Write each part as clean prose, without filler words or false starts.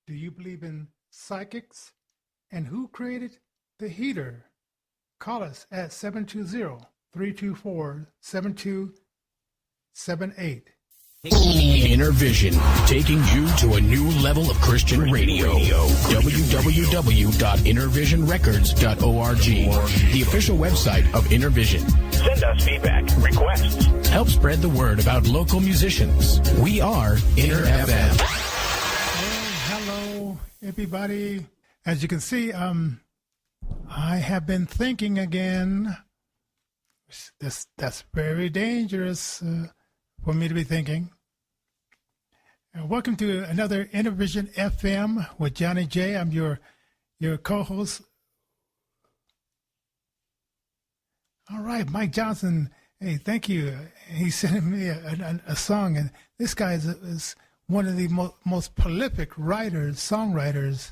Do you believe in psychics? And who created the heater? Call us at 720-324-7278. Innervision, taking you to a new level of Christian radio. www.innervisionrecords.org, the official website of Innervision. Send us feedback, requests. Help spread the word about local musicians. We are Inner FM. Hello, everybody. As you can see, I have been thinking again. That's very dangerous for me to be thinking. Welcome to another Innervision FM with Johnnie J. I'm your co-host. All right, Mike Johnson. Hey, thank you. He sent me a song, and this guy is one of the most prolific writers, songwriters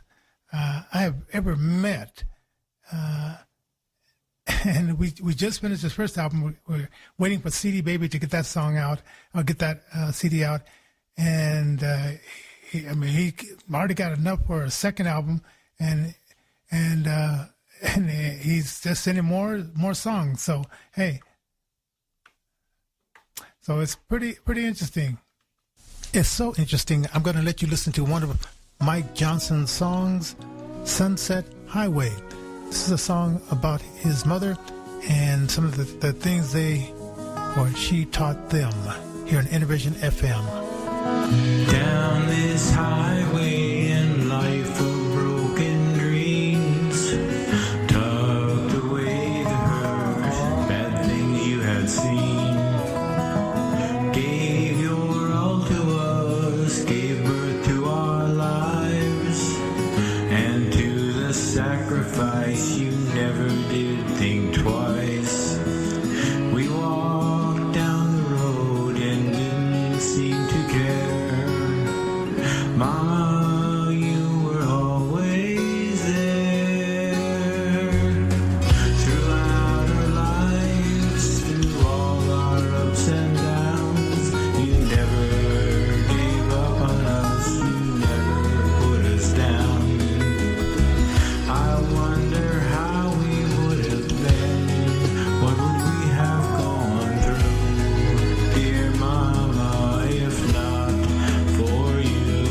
I have ever met. And we just finished his first album. We're waiting for CD Baby to get that song out, or get that CD out. And he already got enough for a second album, and he's just sending more songs. So hey, so it's pretty interesting. It's so interesting. I'm going to let you listen to one of Mike Johnson's songs, "Sunset Highway." This is a song about his mother and some of the things she taught them here on Innervision FM. Down this highway in life of broken dreams, tucked away the hurt, bad things you had seen. Gave your all to us, gave birth to our lives, and to the sacrifice you never did think twice. We walked down the road and didn't seem to care. Mama, you were always there. Throughout our lives, through all our ups and downs, you never gave up on us, you never put us down. I wonder how we would have been, what would we have gone through, dear Mama, if not for you.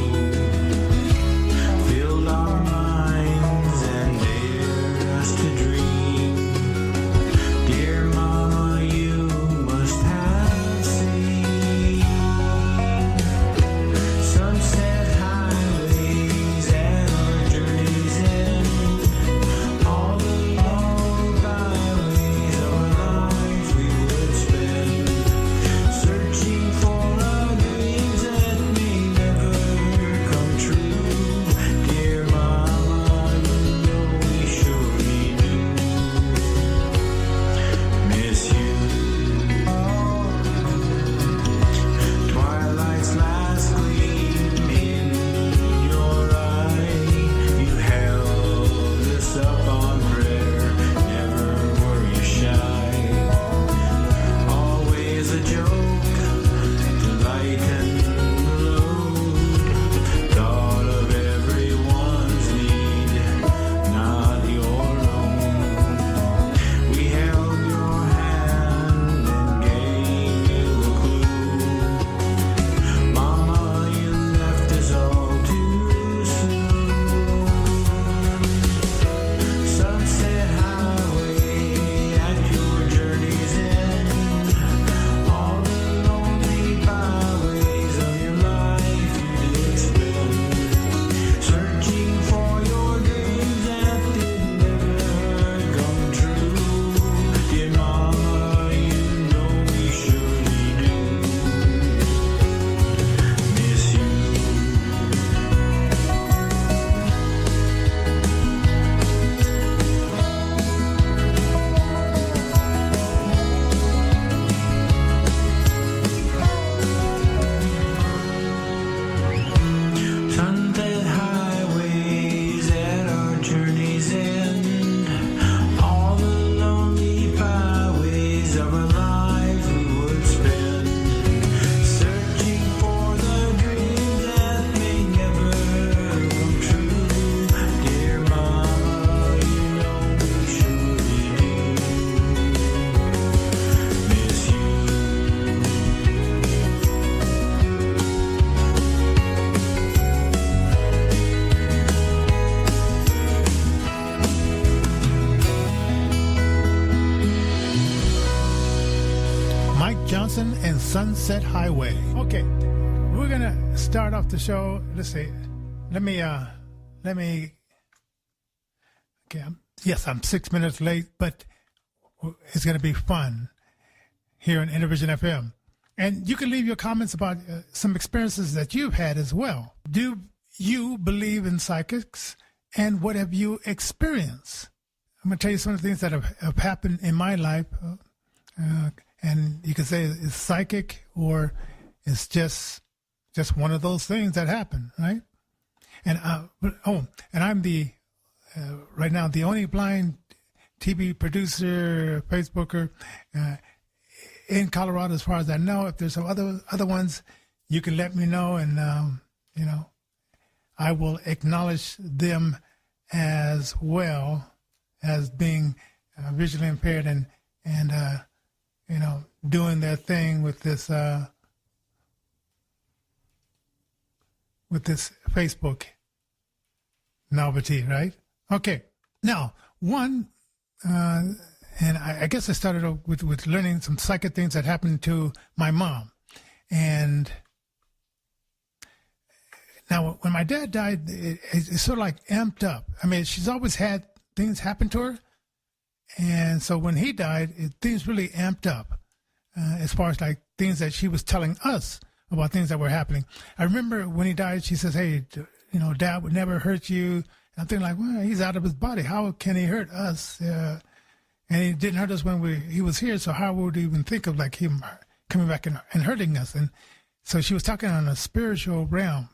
Sunset Highway. Okay, we're gonna start off the show. Let's see. Let me. Okay. I'm 6 minutes late, but it's gonna be fun here on Innervision FM. And you can leave your comments about some experiences that you've had as well. Do you believe in psychics, and what have you experienced? I'm going to tell you some of the things that have happened in my life, and you can say it's psychic or it's just one of those things that happen, right? And and I'm right now the only blind TV producer, Facebooker in Colorado, as far as I know. If there's some other ones, you can let me know, and I will acknowledge them as well as being visually impaired and doing their thing with this Facebook novelty, right? Okay, now one. And I guess I started off with learning some psychic things that happened to my mom. And now, when my dad died, it's sort of like amped up. I mean, she's always had things happen to her. And so when he died, things really amped up as far as like things that she was telling us about things that were happening. I remember when he died, she says, hey, Dad would never hurt you. And I'm thinking like, well, he's out of his body. How can he hurt us? And he didn't hurt us when he was here, so how would we even think of like him coming back and hurting us? And so she was talking on a spiritual realm.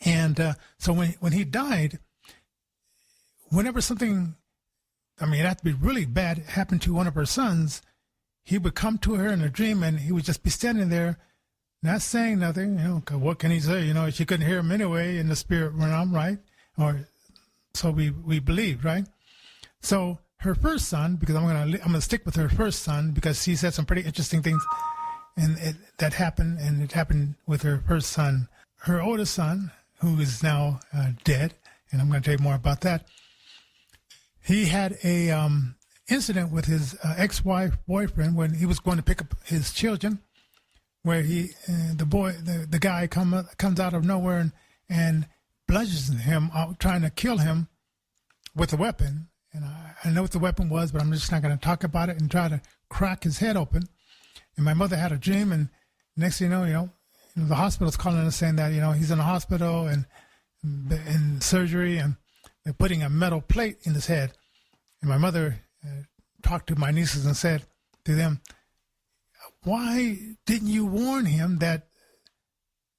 And so when he died, whenever something, it had to be really bad, happened to one of her sons, he would come to her in a dream and he would just be standing there, not saying nothing, 'cause what can he say? She couldn't hear him anyway in the spirit realm, right? Or so we believed, right? So her first son, because I'm gonna stick with her first son because she said some pretty interesting things, and that happened, and it happened with her first son. Her oldest son, who is now dead, and I'm going to tell you more about that. He had a incident with his ex-wife boyfriend when he was going to pick up his children, where the guy comes out of nowhere and bludgeons him out, trying to kill him with a weapon. And I know what the weapon was, but I'm just not going to talk about it and try to crack his head open. And my mother had a dream, and next thing you know, the hospital's calling us saying that, he's in the hospital and in surgery, and they're putting a metal plate in his head. And my mother talked to my nieces and said to them, why didn't you warn him that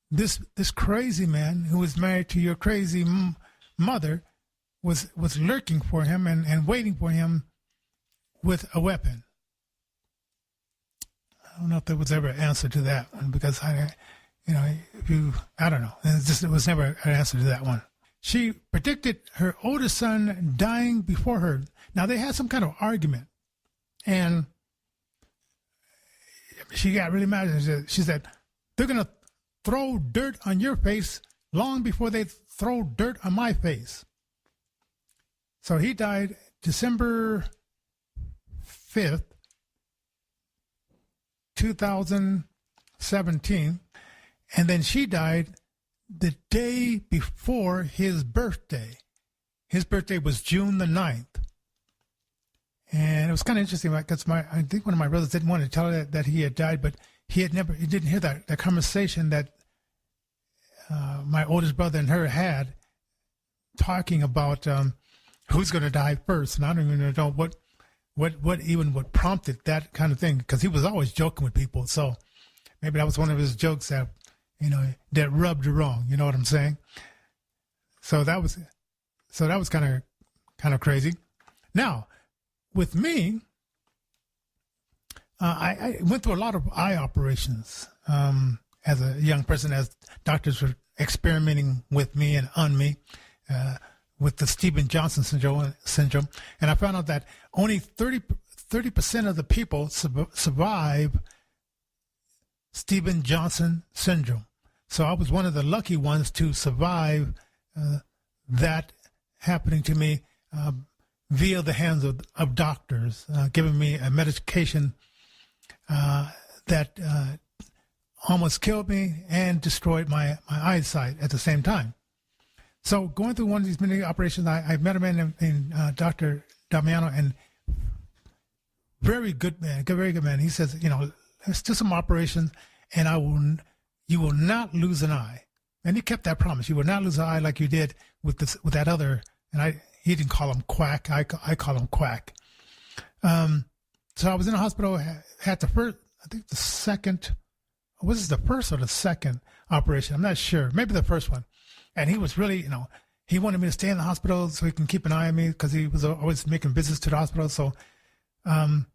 this crazy man who was married to your crazy mother was lurking for him and waiting for him with a weapon? I don't know if there was ever an answer to that one, because I don't know. It was never an answer to that one. She predicted her oldest son dying before her. Now, they had some kind of argument, and she got really mad. She said, they're going to throw dirt on your face long before they throw dirt on my face. So he died December 5th, 2017, and then she died the day before his birthday. His birthday was June the 9th. And it was kind of interesting, because I think one of my brothers didn't want to tell her that he had died, but he didn't hear that conversation that my oldest brother and her had, talking about who's going to die first. And I don't even know what prompted that kind of thing, because he was always joking with people. So maybe that was one of his jokes that, that rubbed her wrong. You know what I'm saying? So that was kind of crazy. Now, with me, I went through a lot of eye operations as a young person, as doctors were experimenting with me and on me with the Steven Johnson syndrome. And I found out that only 30% of the people survive Steven Johnson syndrome. So I was one of the lucky ones to survive that happening to me via the hands of doctors, giving me a medication that almost killed me and destroyed my eyesight at the same time. So going through one of these mini operations, I met a man in Dr. Damiano, and very good man, very good man. He says, let's do some operations, and you will not lose an eye. And he kept that promise. You will not lose an eye like you did with that other. And he didn't call him Quack. I call him Quack. So I was in the hospital, had the first, I think the second, was this the first or the second operation? I'm not sure. Maybe the first one. And he was really, he wanted me to stay in the hospital so he can keep an eye on me because he was always making visits to the hospital. So, and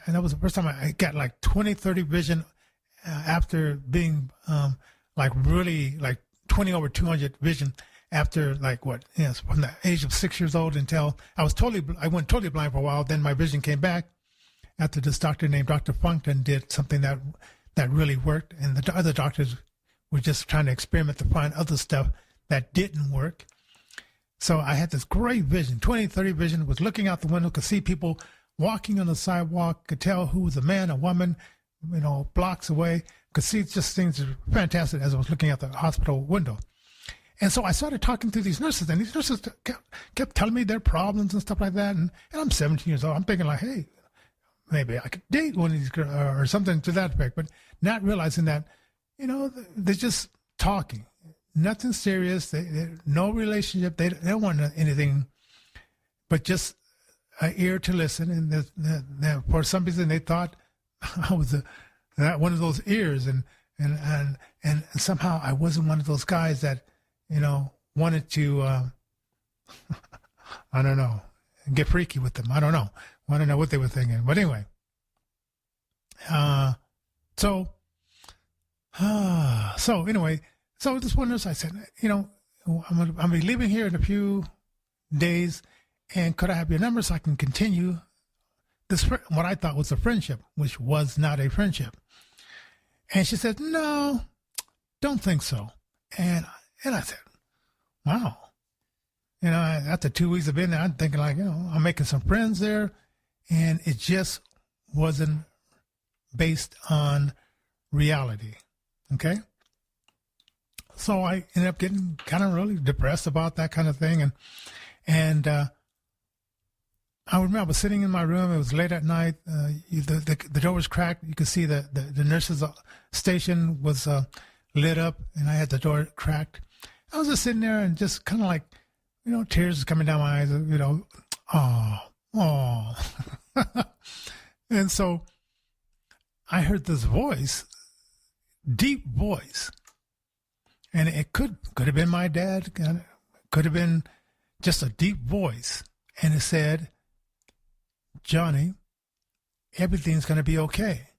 that was the first time I got like 20/30 vision after being really 20 over 200 vision after from the age of 6 years old until I went totally blind for a while. Then my vision came back after this doctor named Dr. Funkton did something that really worked. And the other doctors were just trying to experiment to find other stuff that didn't work. So I had this great vision, 20/30 vision, was looking out the window, could see people walking on the sidewalk, could tell who was a man, a woman, blocks away, could see just things fantastic as I was looking out the hospital window. And so I started talking to these nurses, and these nurses kept telling me their problems and stuff like that. And I'm 17 years old. I'm thinking like, hey, maybe I could date one of these girls or something to that effect, but not realizing that, they're just talking. Nothing serious. They no relationship. They don't want anything but just an ear to listen. And for some reason, they thought I was one of those ears. And somehow I wasn't one of those guys that, wanted to, I don't know, get freaky with them. I don't know. I don't know what they were thinking. But anyway, so this one nurse, I said, I'm gonna be leaving here in a few days, and could I have your number so I can continue this, what I thought was a friendship, which was not a friendship. And she said, no, don't think so. And I said, wow. After 2 weeks of being there, I'm thinking I'm making some friends there, and it just wasn't based on reality. Okay. So I ended up getting kind of really depressed about that kind of thing. And I remember I was sitting in my room. It was late at night. The door was cracked. You could see the nurse's station was lit up, and I had the door cracked. I was just sitting there and just kind of like, tears coming down my eyes, oh. And so I heard this voice, deep voice. And it could have been my dad, could have been just a deep voice. And it said, Johnny, everything's going to be okay.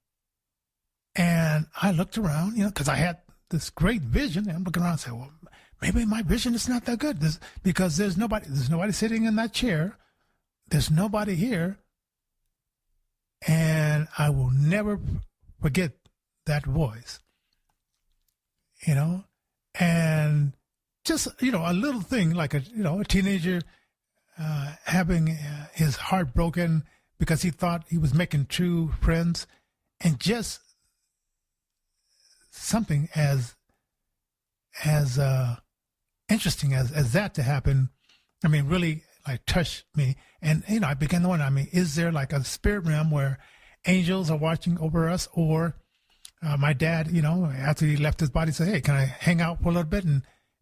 And I looked around, because I had this great vision. And I'm looking around and said, well, maybe my vision is not that good because there's nobody sitting in that chair. There's nobody here. And I will never forget that voice, and just, a little thing like a teenager having his heart broken because he thought he was making true friends, and just something as interesting as that to happen, really touched me. And, I began to wonder, is there like a spirit realm where angels are watching over us? Or my dad, after he left his body, said, hey, can I hang out for a little bit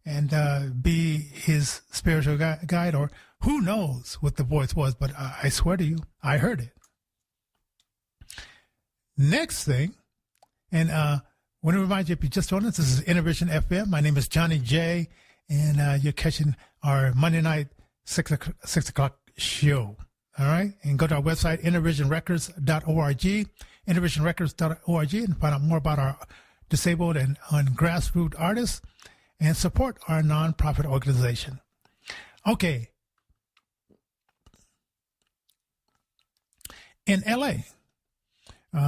and be his spiritual guide? Or who knows what the voice was, but I swear to you, I heard it. Next thing, and I want to remind you, if you just joined us, this is Innervision FM. My name is Johnnie J, and you're catching our Monday night 6 o'clock show. All right? And go to our website, innervisionrecords.org, innervisionrecords.org, and find out more about our disabled and grassroots artists, and support our nonprofit organization. Okay. In L.A.,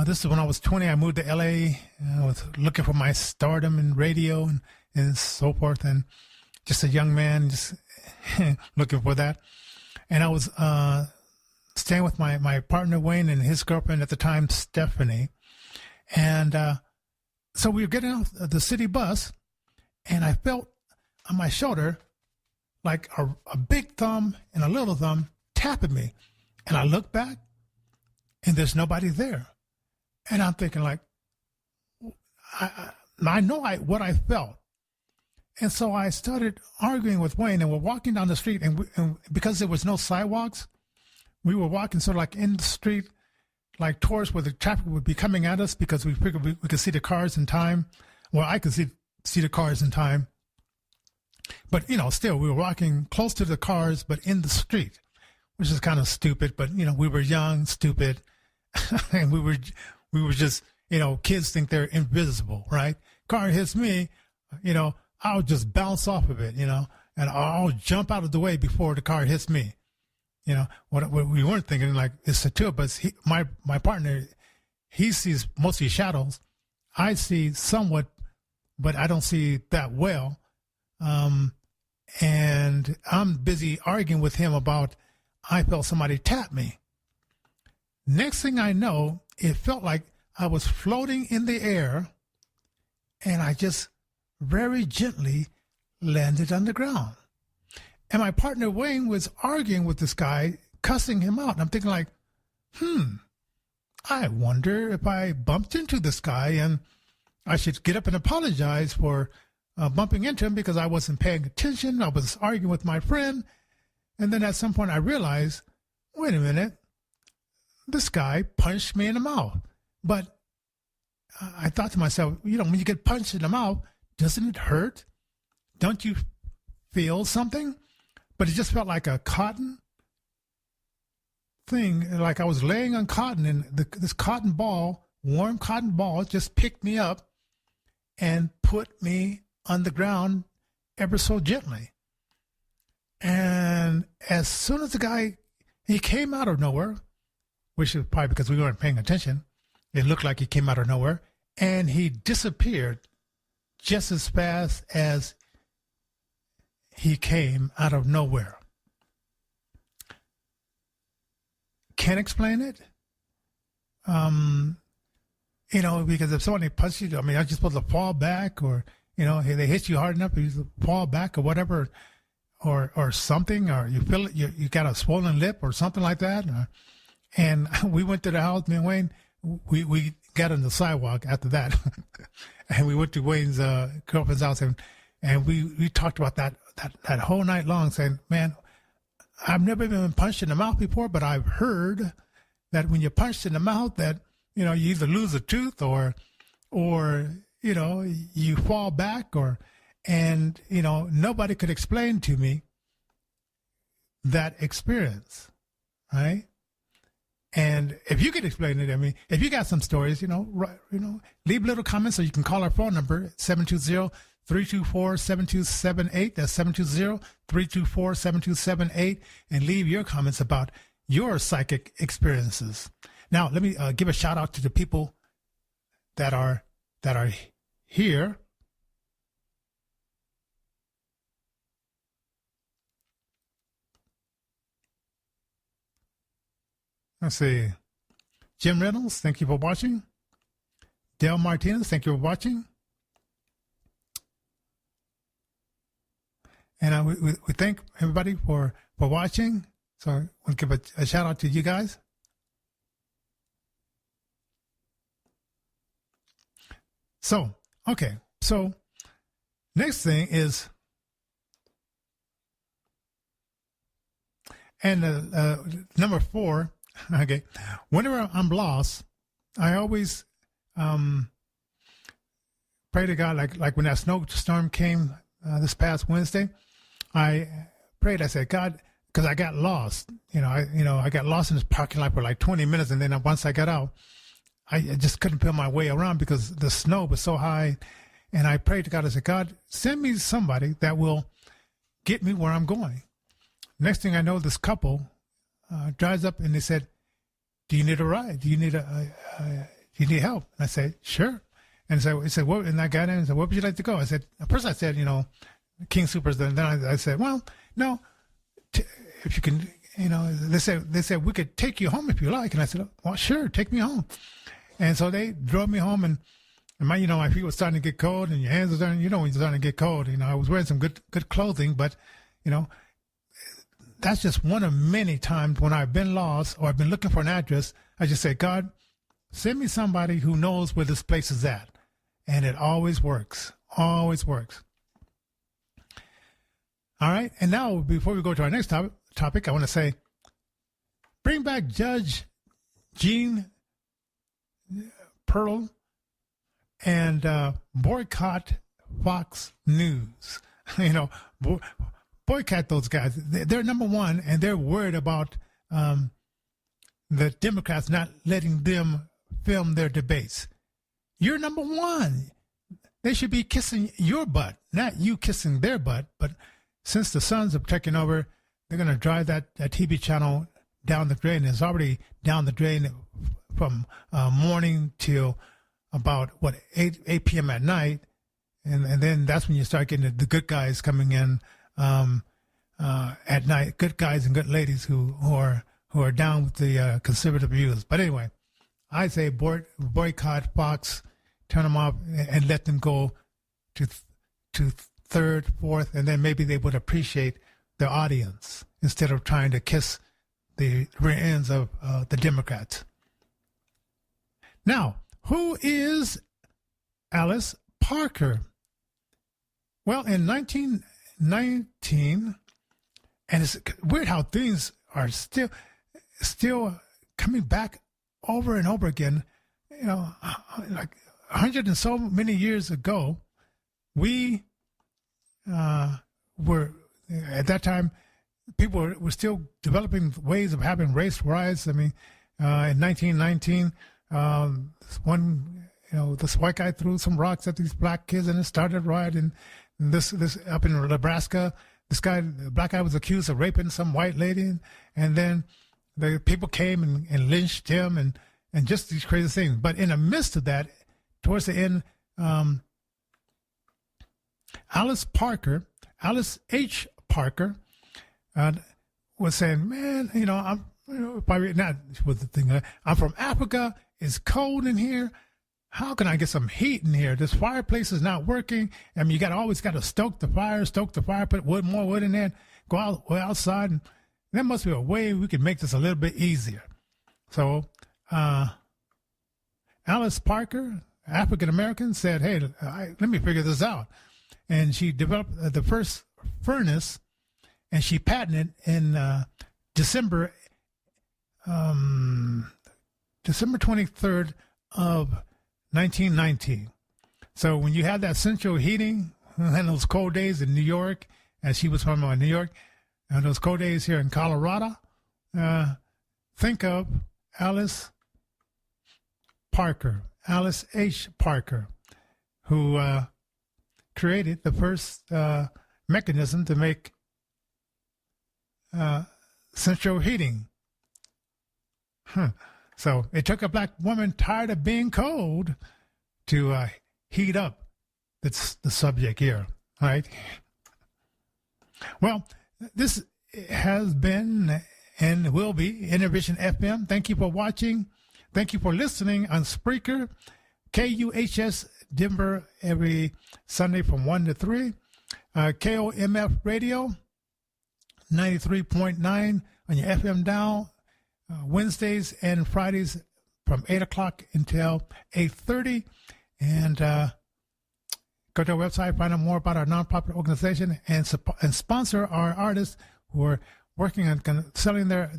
this is when I was 20. I moved to L.A. I was looking for my stardom in radio and so forth, and just a young man just looking for that. And I was staying with my partner, Wayne, and his girlfriend at the time, Stephanie. And so we were getting off the city bus, and I felt on my shoulder like a big thumb and a little thumb tapping me. And I looked back, and there's nobody there. And I'm thinking, like, I know what I felt. And so I started arguing with Wayne, and we're walking down the street, and because there was no sidewalks, we were walking sort of like in the street, like towards where the traffic would be coming at us, because we figured we could see the cars in time. Well, I could see the cars in time. But, still, we were walking close to the cars, but in the street, which is kind of stupid. But, we were young, stupid, and we were just, kids think they're invisible, right? Car hits me, I'll just bounce off of it, and I'll jump out of the way before the car hits me. What we weren't thinking, like, it's the two of us. My partner, he sees mostly shadows. I see somewhat, but I don't see that well. And I'm busy arguing with him about, I felt somebody tap me. Next thing I know, it felt like I was floating in the air, and I just very gently landed on the ground. And my partner Wayne was arguing with this guy, cussing him out. And I'm thinking, like, I wonder if I bumped into this guy, and I should get up and apologize for bumping into him because I wasn't paying attention. I was arguing with my friend. And then at some point I realized, wait a minute, this guy punched me in the mouth. But I thought to myself, when you get punched in the mouth, doesn't it hurt? Don't you feel something? But it just felt like a cotton thing, like I was laying on cotton, and this cotton ball, warm cotton ball, just picked me up and put me on the ground ever so gently. And as soon as the guy, he came out of nowhere, which is probably because we weren't paying attention. It looked like he came out of nowhere, and he disappeared just as fast as he came out of nowhere. Can't explain it. Because if somebody punches you, are you supposed to fall back, or, they hit you hard enough, you fall back or whatever, or something, or you feel it, you got a swollen lip or something like that. And we went to the house, me and Wayne, we got on the sidewalk after that. And we went to Wayne's girlfriend's house, and we talked about that whole night long, saying, man, I've never been punched in the mouth before, but I've heard that when you're punched in the mouth, that, you either lose a tooth or you fall back, and nobody could explain to me that experience, right? And if you could explain it, if you got some stories, leave little comments, or you can call our phone number, 720-324-7278. That's 720-324-7278, and leave your comments about your psychic experiences. Now, let me give a shout out to the people that are here. Let's see. Jim Reynolds, thank you for watching. Dale Martinez, thank you for watching. And we thank everybody for watching. So we'll give a shout out to you guys. So, okay. So next thing is, and number 4, okay. Whenever I'm lost, I always pray to God, like when that snowstorm came this past Wednesday, I prayed. I said, God, because I got lost. I got lost in this parking lot for like 20 minutes, and then once I got out, I just couldn't feel my way around because the snow was so high. And I prayed to God. I said, God, send me somebody that will get me where I'm going. Next thing I know, this couple drives up, and they said, do you need a ride? Do you need help? And I said, sure. And so he said, what? And I got in and said, where would you like to go? I said, first I said, King Supers. Then I said, well, no, if you can, they said we could take you home if you like. And I said, well, sure, take me home. And so they drove me home, and my feet were starting to get cold, and your hands were starting, when you're starting to get cold. I was wearing some good clothing, but, that's just one of many times when I've been lost or I've been looking for an address. I just say, God, send me somebody who knows where this place is at. And it always works. Always works. All right. And now, before we go to our next topic, I want to say, bring back Judge Jean Pearl and boycott Fox News. Boycott those guys. They're number one, and they're worried about the Democrats not letting them film their debates. You're number one. They should be kissing your butt, not you kissing their butt. But since the Sons have taken over, they're going to drive that TV channel down the drain. It's already down the drain from morning till about, 8 p.m. at night. And then that's when you start getting the good guys coming in at night, good guys and good ladies who are down with the conservative views. But anyway, I say boycott Fox, turn them off, and let them go to third, fourth, and then maybe they would appreciate their audience instead of trying to kiss the rear ends of the Democrats. Now, who is Alice Parker? Well, in 1919, and it's weird how things are still coming back over and over again. Like 100 and so many years ago, we were, at that time, people were still developing ways of having race riots. I mean, in 1919, this white guy threw some rocks at these black kids, and it started a riot. And this up in Nebraska, the black guy was accused of raping some white lady, and then the people came and lynched him, and just these crazy things. But in the midst of that, towards the end, Alice H. Parker, was saying, "Man, I'm from Africa. It's cold in here. How can I get some heat in here? This fireplace is not working. I mean, you always got to stoke the fire, put more wood in there, go outside, and there must be a way we can make this a little bit easier." So, Alice Parker, African American, said, "Hey, let me figure this out," and she developed the first furnace, and she patented in December 23rd of 1919. So when you had that central heating and those cold days in New York, as she was from New York, and those cold days here in Colorado, think of Alice H. Parker, who created the first mechanism to make central heating. So it took a black woman tired of being cold to heat up the subject here, right? Well, this has been and will be Innervision FM. Thank you for watching. Thank you for listening on Spreaker, KUHS Denver every Sunday from 1 to 3, KOMF Radio 93.9 on your FM dial, Wednesdays and Fridays from 8 o'clock until 8:30. And go to our website, find out more about our nonprofit organization, and sponsor our artists who are working on selling their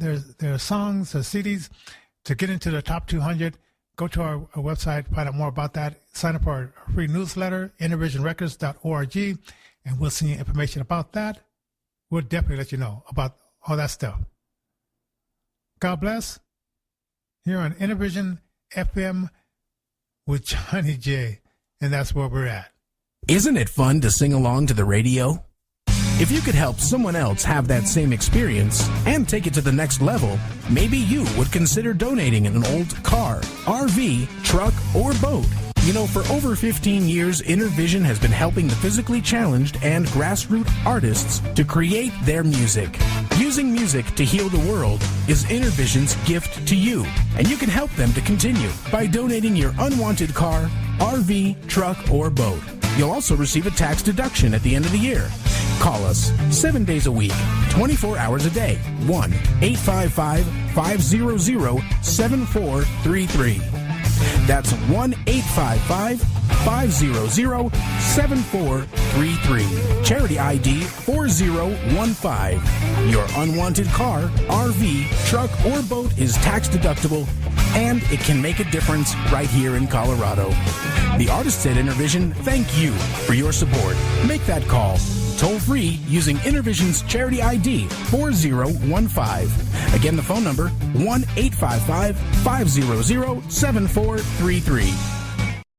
songs, their CDs, to get into the top 200. Go to our website, find out more about that. Sign up for our free newsletter, innervisionrecords.org, and we'll send you information about that. We'll definitely let you know about all that stuff. God bless. Here on Innervision FM with Johnnie J, and that's where we're at. Isn't it fun to sing along to the radio? If you could help someone else have that same experience and take it to the next level, maybe you would consider donating an old car, RV, truck, or boat. For over 15 years, Innervision has been helping the physically challenged and grassroots artists to create their music. Using music to heal the world is Innervision's gift to you, and you can help them to continue by donating your unwanted car, RV, truck, or boat. You'll also receive a tax deduction at the end of the year. Call us 7 days a week, 24 hours a day. 1-855-500-7433. That's 1-855-500-7433. Charity ID 4015. Your unwanted car, RV, truck, or boat is tax deductible, and it can make a difference right here in Colorado. The artists at Innervision thank you for your support. Make that call toll-free using Innervision's charity ID 4015. Again, the phone number 1-855-500-7433.